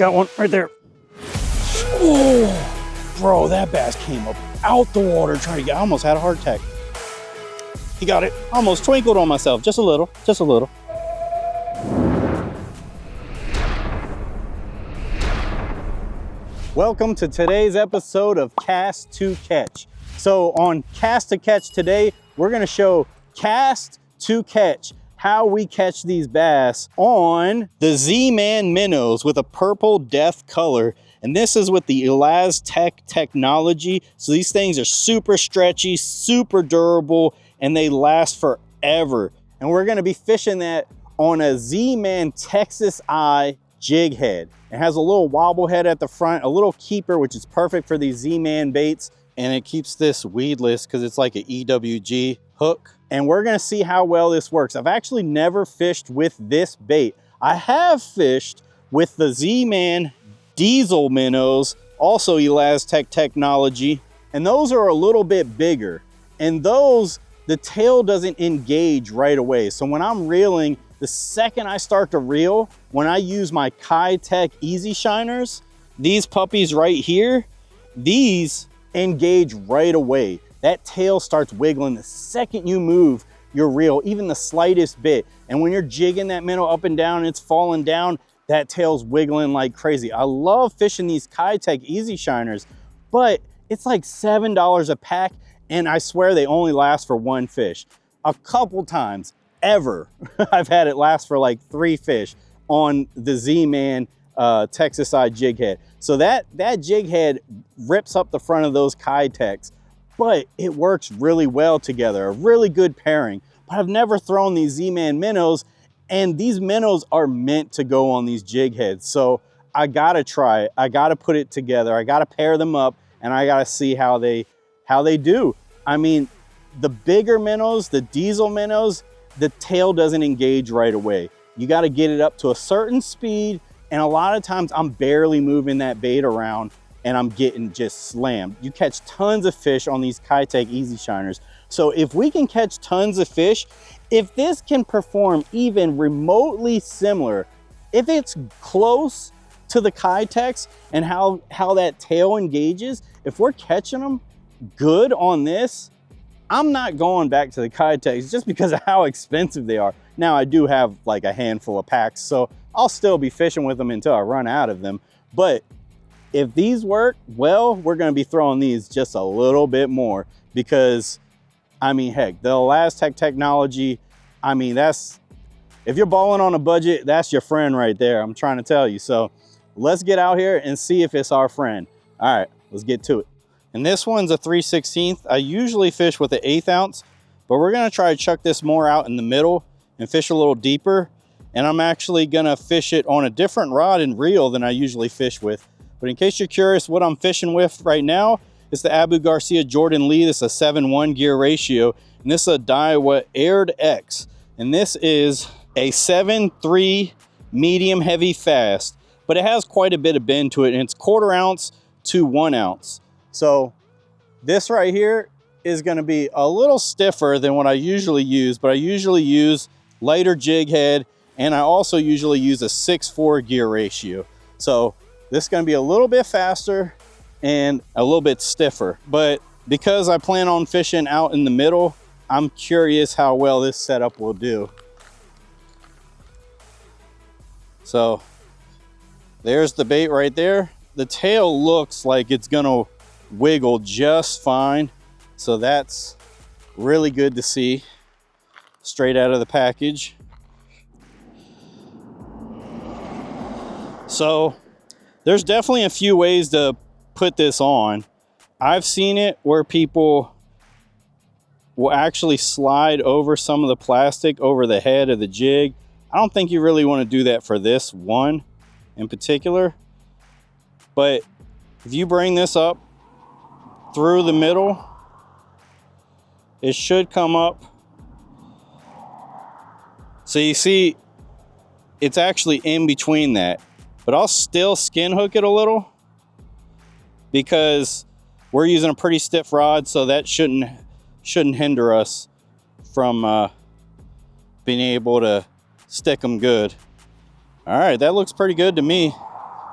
Got one right there. Oh, bro, that bass came up out the water trying to get, I almost had a heart attack. He got it. Almost twinkled on myself, just a little, just a little. Welcome to today's episode of Cast to Catch. So on Cast to Catch today, we're gonna show cast to catch, how we catch these bass on the Zman Minnowz with a purple death color. And this is with the ElasTech technology. So these things are super stretchy, super durable, and they last forever. And we're gonna be fishing that on a Zman Texas Eye jig head. It has a little wobble head at the front, a little keeper, which is perfect for these Zman baits. And it keeps this weedless because it's like an EWG hook. And we're gonna see how well this works. I've actually never fished with this bait. I have fished with the Zman Diesel Minnows, also ElasTech technology. And those are a little bit bigger. And those, the tail doesn't engage right away. So when I'm reeling, the second I start to reel, when I use my Kitech Easy Shiners, these puppies right here, these engage right away. That tail starts wiggling the second you move your reel, even the slightest bit. And when you're jigging that minnow up and down and it's falling down, that tail's wiggling like crazy. I love fishing these Kitech Easy Shiners, but it's like $7 a pack, and I swear they only last for one fish. A couple times ever, I've had it last for like 3 fish on the Zman Texas Eye jig head. So that jig head rips up the front of those Kitechs, but it works really well together, a really good pairing. But I've never thrown these Zman Minnows, and these minnows are meant to go on these jig heads. So I gotta try it. I gotta put it together. I gotta pair them up, and I gotta see how they do. I mean, the bigger minnows, the diesel minnows, the tail doesn't engage right away. You gotta get it up to a certain speed, and a lot of times I'm barely moving that bait around and I'm getting just slammed. You catch tons of fish on these Kitech Easy Shiners. So if we can catch tons of fish, if this can perform even remotely similar, if it's close to the Kitechs and how that tail engages, if we're catching them good on this, I'm not going back to the Kitechs just because of how expensive they are. Now I do have like a handful of packs, so I'll still be fishing with them until I run out of them. But if these work, well, we're gonna be throwing these just a little bit more because, I mean, heck, the ElasTech technology, I mean, if you're balling on a budget, that's your friend right there, I'm trying to tell you. So let's get out here and see if it's our friend. All right, let's get to it. And this one's a 3/16. I usually fish with an 1/8 ounce, but we're gonna try to chuck this more out in the middle and fish a little deeper. And I'm actually gonna fish it on a different rod and reel than I usually fish with. But in case you're curious what I'm fishing with right now, it's the Abu Garcia Jordan Lee. This is a 7:1 gear ratio. And this is a Daiwa Aired X. And this is a 7.3 medium heavy fast, but it has quite a bit of bend to it, and it's 1/4 ounce to 1 ounce. So this right here is gonna be a little stiffer than what I usually use, but I usually use lighter jig head, and I also usually use a 6.4 gear ratio. So this is gonna be a little bit faster and a little bit stiffer. But because I plan on fishing out in the middle, I'm curious how well this setup will do. So there's the bait right there. The tail looks like it's gonna wiggle just fine. So that's really good to see straight out of the package. So there's definitely a few ways to put this on. I've seen it where people will actually slide over some of the plastic over the head of the jig. I don't think you really want to do that for this one in particular. But if you bring this up through the middle, it should come up. So you see, it's actually in between that. But I'll still skin hook it a little because we're using a pretty stiff rod, so that shouldn't hinder us from being able to stick them good. All right, that looks pretty good to me.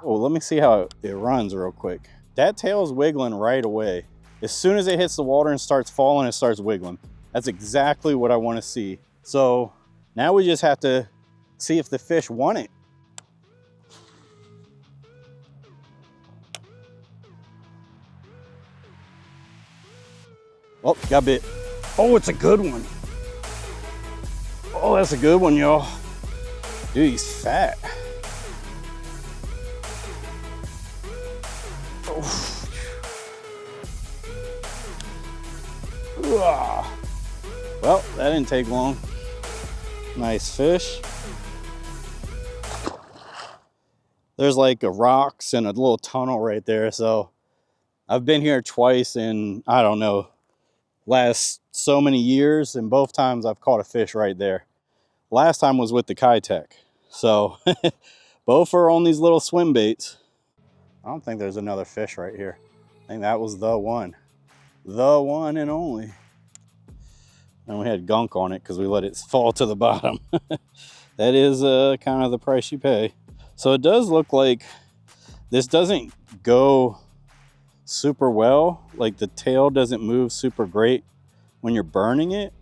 Oh, let me see how it runs real quick. That tail's wiggling right away. As soon as it hits the water and starts falling, it starts wiggling. That's exactly what I want to see. So now we just have to see if the fish want it. Oh, got bit. Oh, it's a good one. Oh, that's a good one, y'all. Dude, he's fat. Oh. Well, that didn't take long. Nice fish. There's like a rocks and a little tunnel right there. So I've been here twice in, I don't know, last so many years, and both times I've caught a fish right there. Last time was with the Kitech. So both are on these little swim baits. I don't think there's another fish right here. I think that was the one and only. And we had gunk on it because we let it fall to the bottom. That is kind of the price you pay. So it does look like this doesn't go super well. Like the tail doesn't move super great when you're burning it.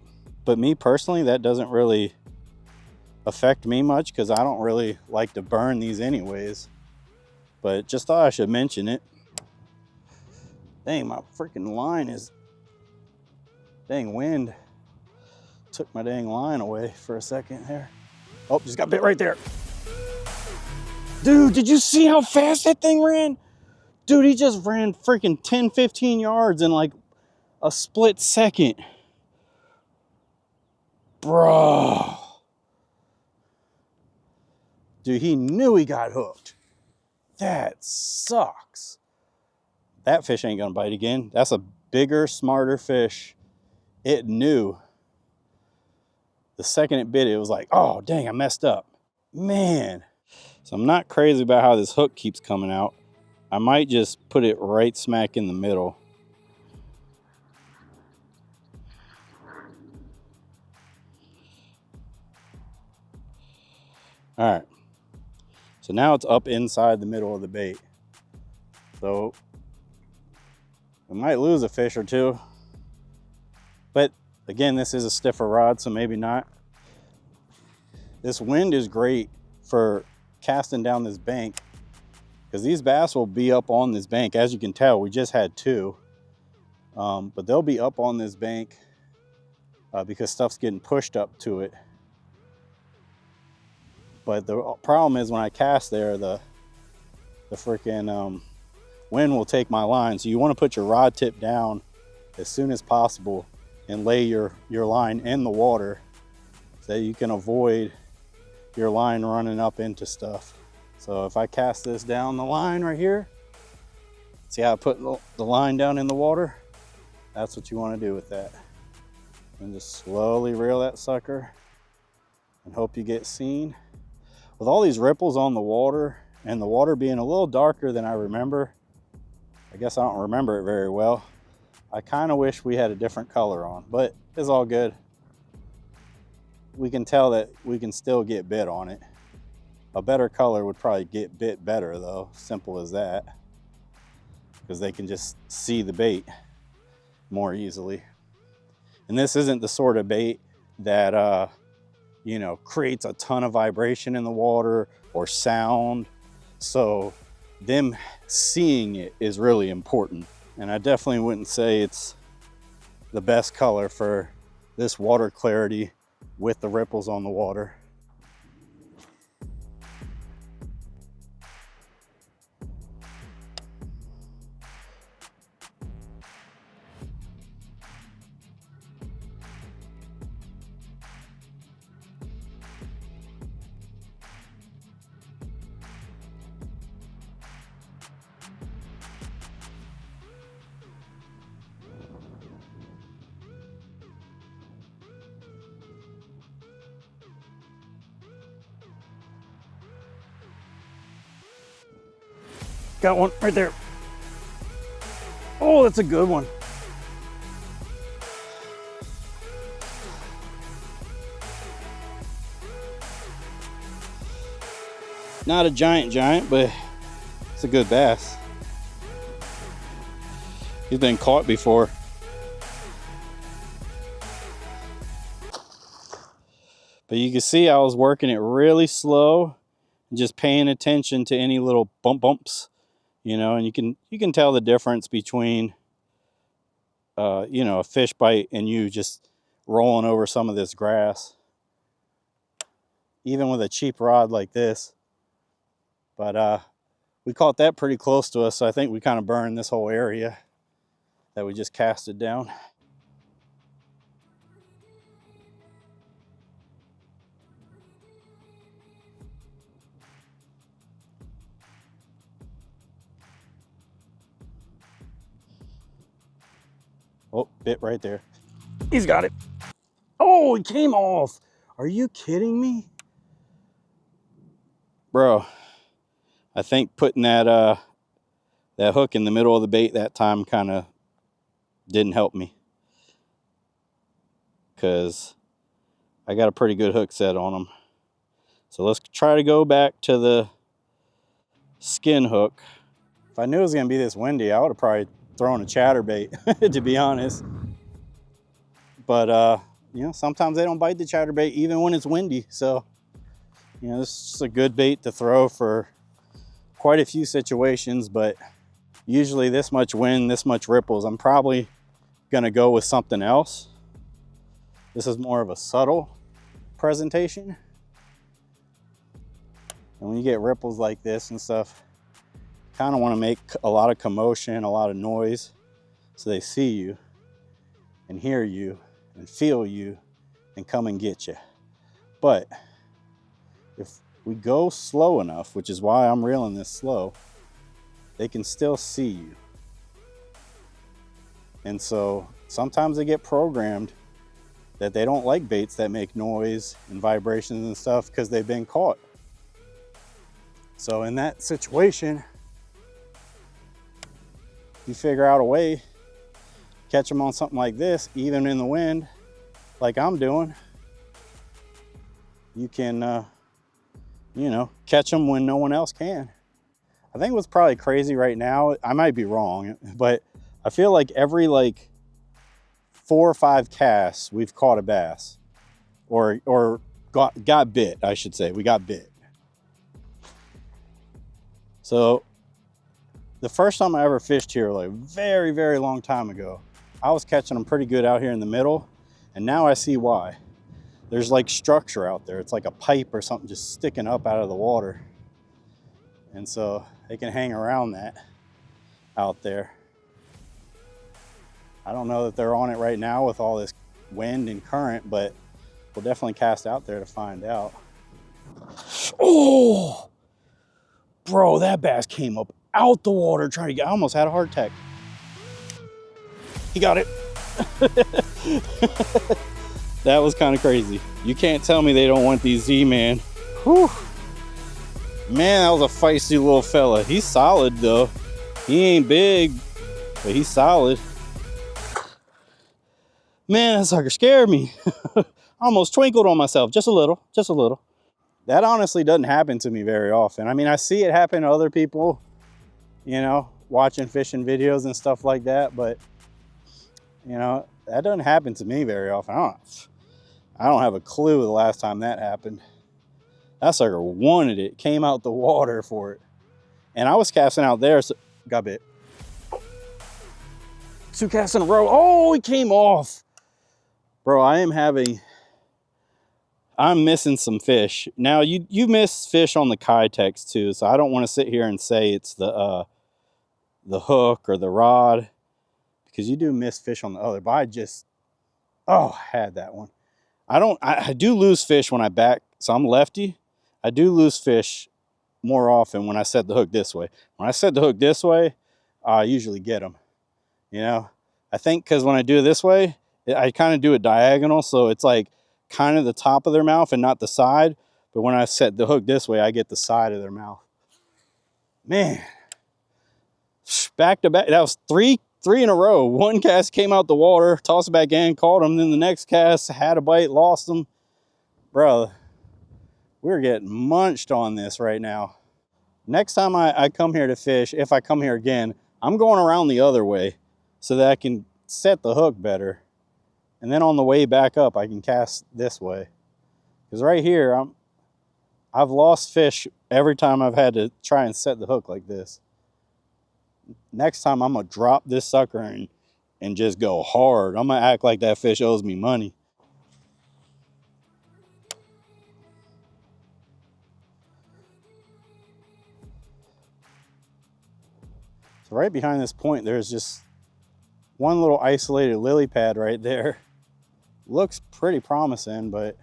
But me personally, that doesn't really affect me much because I don't really like to burn these anyways. But just thought I should mention it. Dang, my freaking line is, dang, wind took my dang line away for a second there. Oh, just got bit right there. Dude, did you see how fast that thing ran? Dude, he just ran freaking 10, 15 yards in like a split second. Bro. Dude, he knew he got hooked. That sucks. That fish ain't gonna bite again. That's a bigger, smarter fish. It knew. The second it bit, it was like, oh, dang, I messed up. Man. So I'm not crazy about how this hook keeps coming out. I might just put it right smack in the middle. All right. So now it's up inside the middle of the bait. So we might lose a fish or two. But again, this is a stiffer rod, so maybe not. This wind is great for casting down this bank because these bass will be up on this bank. As you can tell, we just had two, but they'll be up on this bank because stuff's getting pushed up to it. But the problem is when I cast there, the freaking wind will take my line. So you want to put your rod tip down as soon as possible and lay your line in the water so that you can avoid your line running up into stuff. So if I cast this down the line right here, see how I put the line down in the water? That's what you want to do with that. And just slowly reel that sucker and hope you get seen. With all these ripples on the water and the water being a little darker than I remember, I guess I don't remember it very well. I kind of wish we had a different color on, but it's all good. We can tell that we can still get bit on it. A better color would probably get bit better though, simple as that, because they can just see the bait more easily. And this isn't the sort of bait that, you know, creates a ton of vibration in the water or sound. So them seeing it is really important. And I definitely wouldn't say it's the best color for this water clarity with the ripples on the water. Got one right there. Oh, that's a good one. Not a giant, but a good bass. He's been caught before. But you can see I was working it really slow and just paying attention to any little bumps, you know, and you can tell the difference between you know, a fish bite and you just rolling over some of this grass. Even with a cheap rod like this. But we caught that pretty close to us, so I think we kind of burned this whole area that we just casted down. Oh, bit right there. He's got it. Oh, it came off. Are you kidding me? Bro, I think putting that that hook in the middle of the bait that time kind of didn't help me. Because I got a pretty good hook set on them. So let's try to go back to the skin hook. If I knew it was going to be this windy, I would have probably thrown a chatterbait, to be honest. But, you know, sometimes they don't bite the chatterbait even when it's windy. So, you know, this is just a good bait to throw for quite a few situations. But usually this much wind, this much ripples, I'm probably going to go with something else. This is more of a subtle presentation. And when you get ripples like this and stuff, kind of want to make a lot of commotion, a lot of noise, so they see you and hear you and feel you and come and get you. But if we go slow enough, which is why I'm reeling this slow, they can still see you. And so sometimes they get programmed that they don't like baits that make noise and vibrations and stuff because they've been caught. So in that situation, you figure out a way, catch them on something like this, even in the wind, like I'm doing. You can, you know, catch them when no one else can. I think what's probably crazy right now, I might be wrong, but I feel like every 4 or 5 casts, we've caught a bass, or got bit, I should say. We got bit. So the first time I ever fished here, like very, very long time ago, I was catching them pretty good out here in the middle. And now I see why. There's like structure out there. It's like a pipe or something just sticking up out of the water. And so they can hang around that out there. I don't know that they're on it right now with all this wind and current, but we'll definitely cast out there to find out. Oh! Bro, that bass came up out the water trying to get, I almost had a heart attack. He got it. That was kind of crazy. You can't tell me they don't want these Z-Man. Whew. Man, that was a feisty little fella. He's solid though. He ain't big, but he's solid. Man, that sucker scared me. I almost twinkled on myself, just a little, just a little. That honestly doesn't happen to me very often. I mean, I see it happen to other people, you know, watching fishing videos and stuff like that, but you know, that doesn't happen to me very often. I don't have a clue the last time that happened. That sucker wanted it, came out the water for it. And I was casting out there, so got bit. 2 casts in a row. Oh, he came off. Bro, I'm missing some fish. Now, you miss fish on the Kitex too, so I don't want to sit here and say it's the hook or the rod, because you do miss fish on the other, but I just, I had that one. I do lose fish when I back, so I'm lefty. I do lose fish more often when I set the hook this way. When I set the hook this way, I usually get them, you know? I think because when I do it this way, I kind of do it diagonal, so it's like kind of the top of their mouth and not the side. But when I set the hook this way, I get the side of their mouth. Man, back to back. That was three in a row. One cast came out the water, tossed it back in, caught him. Then the next cast had a bite, lost him. Bro, we're getting munched on this right now. Next time I come here to fish, if I come here again, I'm going around the other way so that I can set the hook better. And then on the way back up, I can cast this way. Because right here, I've lost fish every time I've had to try and set the hook like this. Next time, I'm going to drop this sucker and just go hard. I'm going to act like that fish owes me money. So right behind this point, there's just one little isolated lily pad right there. Looks pretty promising, but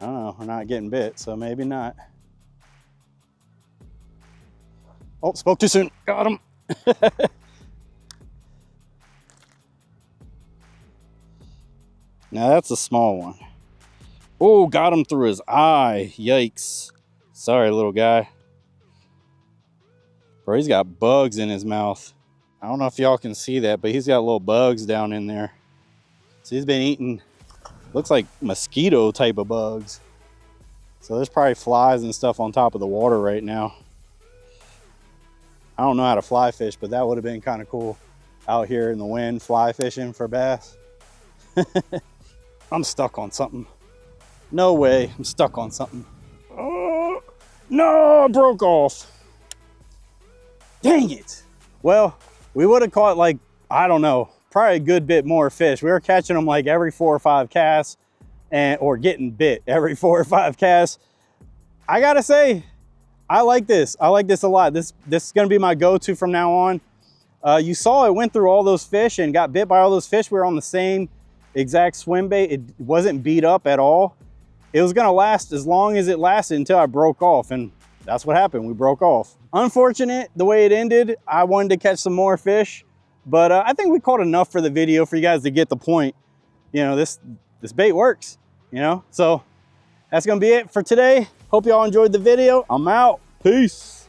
I don't know, we're not getting bit, so maybe not. Oh, spoke too soon. Got him. Now that's a small one. Oh, got him through his eye. Yikes. Sorry, little guy. Bro, he's got bugs in his mouth. I don't know if y'all can see that, but he's got little bugs down in there. So he's been eating, looks like mosquito type of bugs. So there's probably flies and stuff on top of the water right now. I don't know how to fly fish, but that would have been kind of cool out here in the wind, fly fishing for bass. I'm stuck on something. No way, I'm stuck on something. Oh, no, I broke off. Dang it. Well, we would have caught like, I don't know, probably a good bit more fish. We were catching them like every 4 or 5 casts or getting bit every 4 or 5 casts. I gotta say, I like this. I like this a lot. This is gonna be my go-to from now on. You saw it went through all those fish and got bit by all those fish. We were on the same exact swim bait. It wasn't beat up at all. It was gonna last as long as it lasted until I broke off, and that's what happened. We broke off. Unfortunate the way it ended. I wanted to catch some more fish, but I think we caught enough for the video for you guys to get the point. You know, this bait works, you know? So that's gonna be it for today. Hope y'all enjoyed the video. I'm out. Peace.